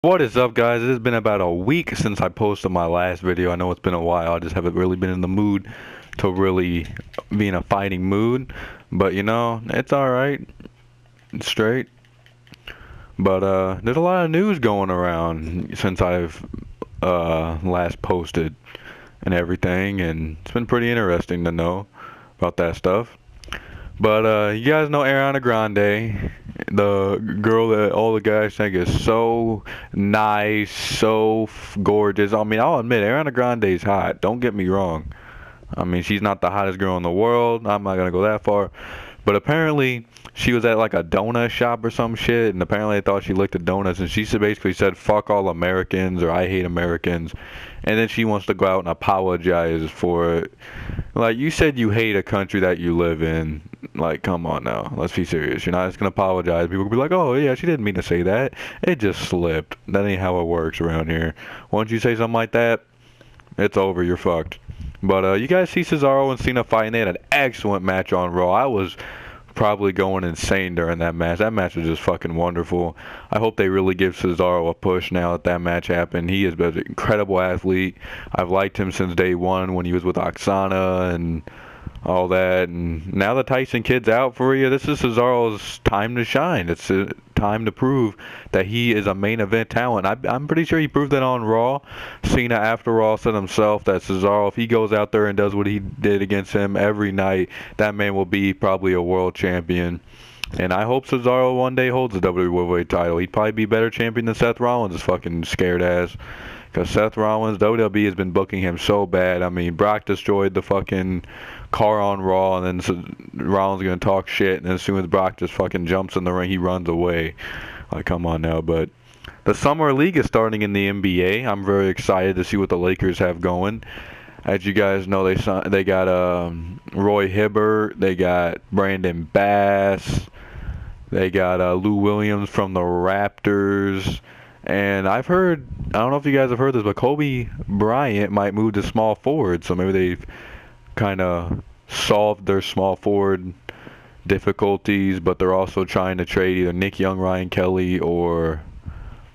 What is up, guys? It has been about a week since I posted my last video. I know it's been a while. I just haven't really been in the mood to really be in a fighting mood. But it's alright. It's straight. But there's a lot of news going around since I've last posted and everything, and it's been pretty interesting to know about that stuff. But you guys know Ariana Grande, the girl that all the guys think is so nice, so gorgeous. I mean, I'll admit Ariana Grande's hot. Don't get me wrong. I mean, she's not the hottest girl in the world. I'm not gonna go that far. But apparently, she was at like a donut shop or some shit, and apparently I thought she licked the donuts, and she basically said, "Fuck all Americans," or "I hate Americans," and then she wants to go out and apologize for it. Like, you said you hate a country that you live in. Like, come on now. Let's be serious. You're not just gonna apologize. People will be like, "Oh yeah, she didn't mean to say that. It just slipped." That ain't how it works around here. Once you say something like that, it's over. You're fucked. But you guys see Cesaro and Cena fighting. They had an excellent match on Raw. I was probably going insane during that match. That match was just fucking wonderful. I hope they really give Cesaro a push now that match happened. He is an incredible athlete. I've liked him since day one when he was with Oksana and all that. And now the Tyson kid's out for you. This is Cesaro's time to shine. It's time to prove that he is a main event talent. I'm pretty sure he proved that on Raw. Cena after Raw said himself that Cesaro, if he goes out there and does what he did against him every night, that man will be probably a world champion. And I hope Cesaro one day holds the WWE title. He'd probably be better champion than Seth Rollins, is fucking scared ass. Because Seth Rollins, WWE has been booking him so bad. I mean, Brock destroyed the fucking car on Raw, and then Rollins going to talk shit, and then as soon as Brock just fucking jumps in the ring, he runs away. Like, come on now. But the Summer League is starting in the NBA. I'm very excited to see what the Lakers have going. As you guys know, they got Roy Hibbert, they got Brandon Bass, they got Lou Williams from the Raptors. And I've heard, I don't know if you guys have heard this, but Kobe Bryant might move to small forward. So maybe they've kind of solved their small forward difficulties, but they're also trying to trade either Nick Young, Ryan Kelly, or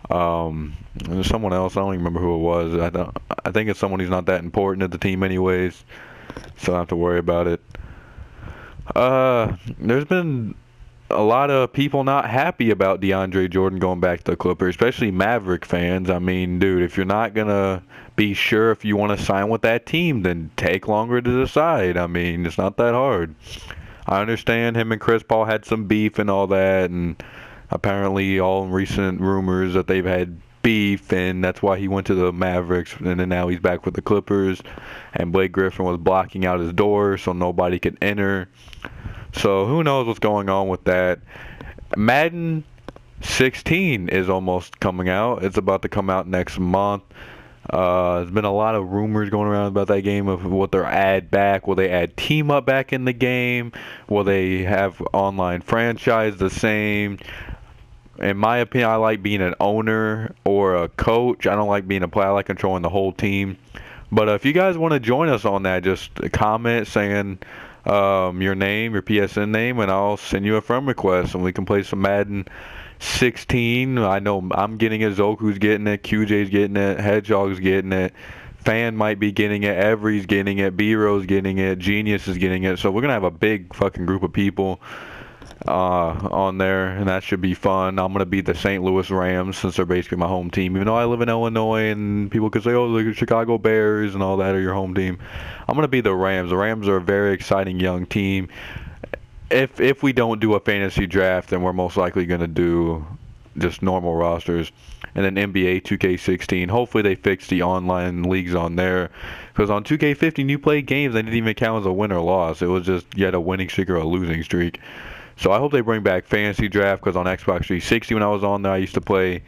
there's someone else. I don't even remember who it was. I think it's someone who's not that important to the team anyways, so I don't have to worry about it. There's been a lot of people not happy about DeAndre Jordan going back to the Clippers, especially Maverick fans. I mean, dude, if you're not going to be sure if you want to sign with that team, then take longer to decide. I mean, it's not that hard. I understand him and Chris Paul had some beef and all that, and apparently all recent rumors that they've had beef, and that's why he went to the Mavericks, and then now he's back with the Clippers, and Blake Griffin was blocking out his door so nobody could enter. So who knows what's going on with that. Madden 16 is almost coming out. It's about to come out next month. There's been a lot of rumors going around about that game of what they'll add back. Will they add Team Up back in the game? Will they have online franchise the same? In my opinion, I like being an owner or a coach. I don't like being a player. I like controlling the whole team. But if you guys want to join us on that, just comment saying your name, your PSN name, and I'll send you a friend request, and we can play some Madden 16. I know I'm getting it, Zoku's getting it, QJ's getting it, Hedgehog's getting it, Fan might be getting it, Every's getting it, B-Row's getting it, Genius is getting it. So we're going to have a big fucking group of people on there, and that should be fun. I'm going to be the St. Louis Rams since they're basically my home team. Even though I live in Illinois and people could say, oh, the Chicago Bears and all that are your home team, I'm going to be the Rams. The Rams are a very exciting young team. If we don't do a fantasy draft, then we're most likely going to do just normal rosters. And then NBA 2K16. Hopefully they fix the online leagues on there. Because on 2K15, you play games that didn't even count as a win or loss. It was just you had a winning streak or a losing streak. So I hope they bring back fantasy draft, because on Xbox 360 when I was on there, I used to play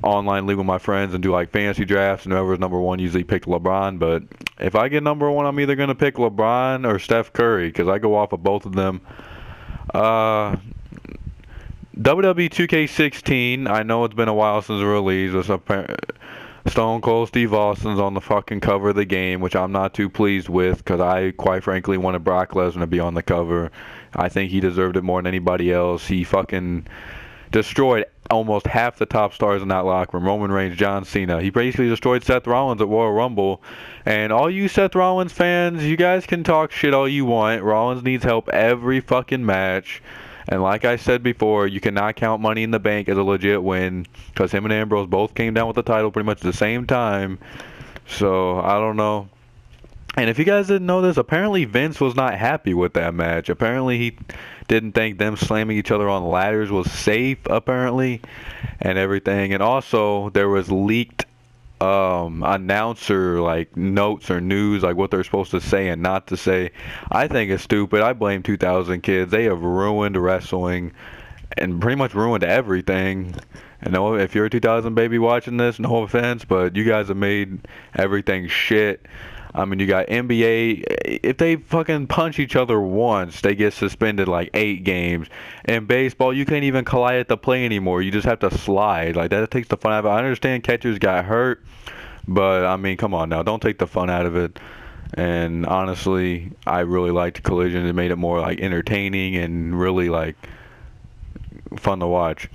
online league with my friends and do like fantasy drafts, and whoever was number one usually picked LeBron. But if I get number one, I'm either going to pick LeBron or Steph Curry, because I go off of both of them. WWE 2K16, I know it's been a while since the release. Stone Cold Steve Austin's on the fucking cover of the game, which I'm not too pleased with, because I quite frankly wanted Brock Lesnar to be on the cover. I think he deserved it more than anybody else. He fucking destroyed almost half the top stars in that locker room. Roman Reigns, John Cena. He basically destroyed Seth Rollins at Royal Rumble. And all you Seth Rollins fans, you guys can talk shit all you want. Rollins needs help every fucking match. And like I said before, you cannot count Money in the Bank as a legit win because him and Ambrose both came down with the title pretty much at the same time. So, I don't know. And if you guys didn't know this, apparently Vince was not happy with that match. Apparently he didn't think them slamming each other on ladders was safe, apparently, and everything. And also, there was leaked announcer like notes or news, like what they're supposed to say and not to say. I think it's stupid. I blame 2000 kids. They have ruined wrestling and pretty much ruined everything. And no, if you're a 2000 baby watching this, no offense, but you guys have made everything shit. I mean, you got NBA. If they fucking punch each other once, they get suspended like 8 games. In baseball, you can't even collide at the plate anymore. You just have to slide. Like, that takes the fun out of it. I understand catchers got hurt, but, I mean, come on now. Don't take the fun out of it. And, honestly, I really liked Collision. It made it more, like, entertaining and really, like, fun to watch.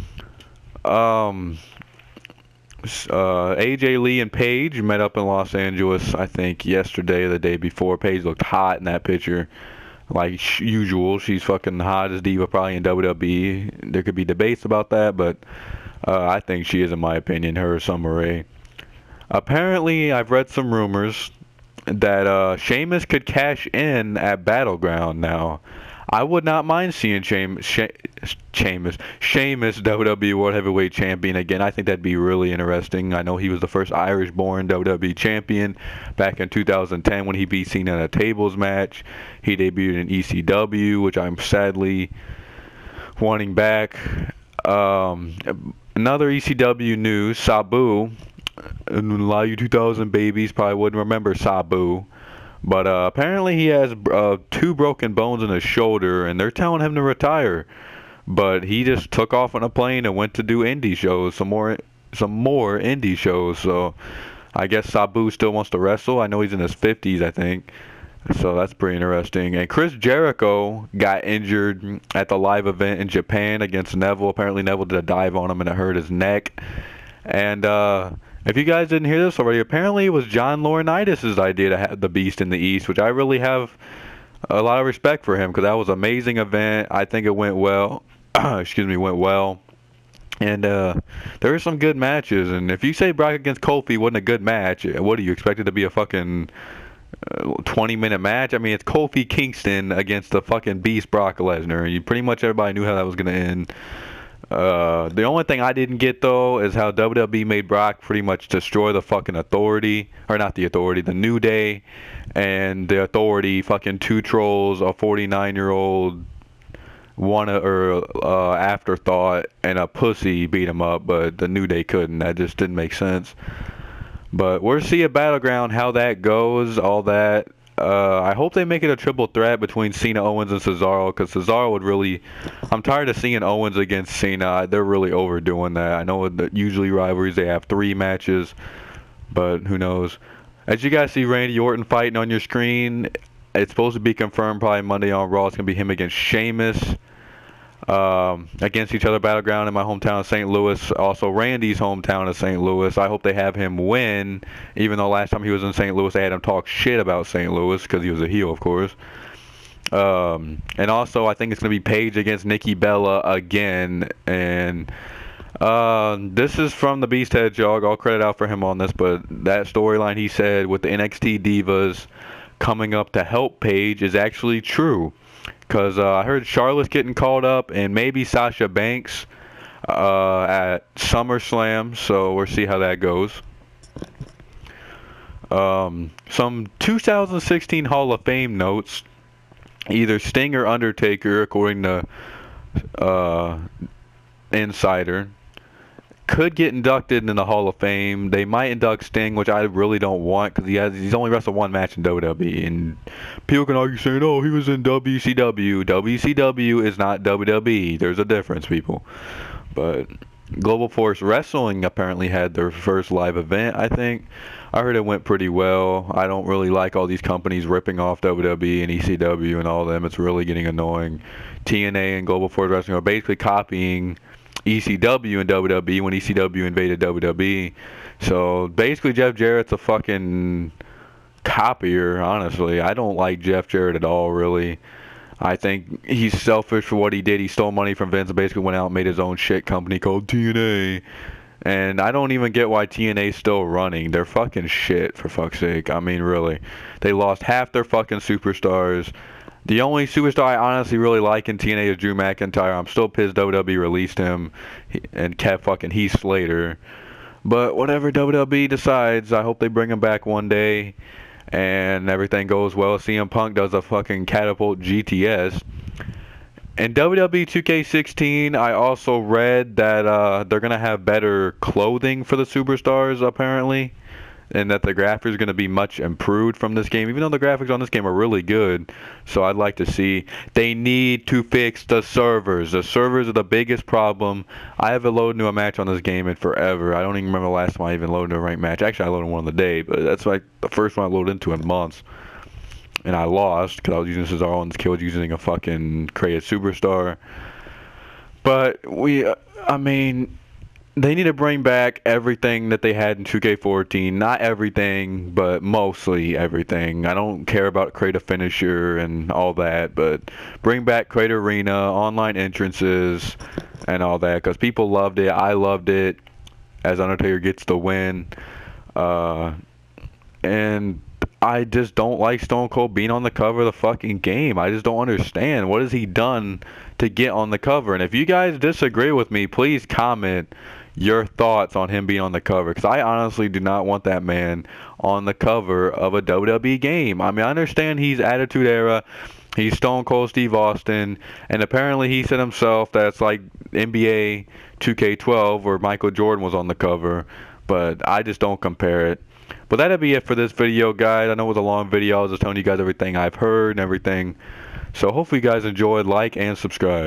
AJ Lee and Paige met up in Los Angeles, I think, yesterday or the day before. Paige looked hot in that picture. Like usual, she's fucking hot as diva probably in WWE. There could be debates about that, but I think she is, in my opinion, her or Summer Rae. Apparently, I've read some rumors that Sheamus could cash in at Battleground now. I would not mind seeing Sheamus WWE World Heavyweight Champion again. I think that'd be really interesting. I know he was the first Irish-born WWE Champion back in 2010 when he beat Cena in a tables match. He debuted in ECW, which I'm sadly wanting back. Another ECW news, Sabu. And a lot of you 2000 babies probably wouldn't remember Sabu. But apparently he has 2 broken bones in his shoulder, and they're telling him to retire. But he just took off on a plane and went to do indie shows, some more indie shows. So I guess Sabu still wants to wrestle. I know he's in his 50s, I think. So that's pretty interesting. And Chris Jericho got injured at the live event in Japan against Neville. Apparently Neville did a dive on him and it hurt his neck. And if you guys didn't hear this already, apparently it was John Laurinaitis' idea to have the Beast in the East, which I really have a lot of respect for him because that was an amazing event. I think it went well. Went well. And there were some good matches. And if you say Brock against Kofi wasn't a good match, what do you expect it to be, a fucking 20-minute match? I mean, it's Kofi Kingston against the fucking Beast Brock Lesnar. You pretty much everybody knew how that was going to end. The only thing I didn't get, though, is how WWE made Brock pretty much destroy the fucking Authority. Or not the Authority, the New Day. And the Authority, fucking 2 trolls, a 49-year-old afterthought, and a pussy beat him up. But the New Day couldn't. That just didn't make sense. But we'll see at Battleground how that goes, all that. I hope they make it a triple threat between Cena, Owens, and Cesaro, because Cesaro would really... I'm tired of seeing Owens against Cena. They're really overdoing that. I know that usually rivalries, they have 3 matches, but who knows. As you guys see Randy Orton fighting on your screen, it's supposed to be confirmed probably Monday on Raw. It's going to be him against Sheamus. Against each other, Battleground in my hometown of St. Louis. Also, Randy's hometown of St. Louis. I hope they have him win, even though last time he was in St. Louis, they had him talk shit about St. Louis because he was a heel, of course. And also, I think it's going to be Paige against Nikki Bella again. And this is from the Beast Hedgehog. I'll credit out for him on this, but that storyline he said with the NXT Divas coming up to help Paige is actually true. Because I heard Charlotte's getting called up and maybe Sasha Banks at SummerSlam. So we'll see how that goes. Some 2016 Hall of Fame notes. Either Sting or Undertaker, according to Insider, could get inducted in the Hall of Fame. They might induct Sting, which I really don't want because he's only wrestled 1 match in WWE, and people can argue saying, "Oh, he was in WCW." WCW is not WWE. There's a difference, people. But Global Force Wrestling apparently had their first live event. I think I heard it went pretty well. I don't really like all these companies ripping off WWE and ECW and all them. It's really getting annoying. TNA and Global Force Wrestling are basically copying ECW in WWE when ECW invaded WWE. So basically, Jeff Jarrett's a fucking copier, honestly. I don't like Jeff Jarrett at all, really. I think he's selfish for what he did. He stole money from Vince and basically went out and made his own shit company called TNA. And I don't even get why TNA's still running. They're fucking shit, for fuck's sake. I mean, really. They lost half their fucking superstars. The only superstar I honestly really like in TNA is Drew McIntyre. I'm still pissed WWE released him and kept fucking Heath Slater. But whatever WWE decides, I hope they bring him back one day and everything goes well. CM Punk does a fucking catapult GTS. In WWE 2K16, I also read that they're going to have better clothing for the superstars, apparently, and that the graphics are going to be much improved from this game, even though the graphics on this game are really good. So I'd like to see. They need to fix the servers. The servers are the biggest problem. I haven't loaded into a match on this game in forever. I don't even remember the last time I even loaded into a ranked match. Actually, I loaded one on the day, but that's like the first one I loaded into in months. And I lost because I was using Cesaro and this kid was using a fucking created superstar. But I mean, they need to bring back everything that they had in 2K14. Not everything, but mostly everything. I don't care about Create a Finisher and all that, but bring back Create Arena, online entrances, and all that, because people loved it. I loved it as Undertaker gets the win. And I just don't like Stone Cold being on the cover of the fucking game. I just don't understand. What has he done to get on the cover? And if you guys disagree with me, please comment your thoughts on him being on the cover, because I honestly do not want that man on the cover of a WWE game. I mean, I understand he's Attitude Era, he's Stone Cold Steve Austin, and apparently he said himself that's like NBA 2K12 where Michael Jordan was on the cover, but I just don't compare it. But that'll be it for this video, guys. I know it was a long video. I was just telling you guys everything I've heard and everything. So hopefully you guys enjoyed. Like and subscribe.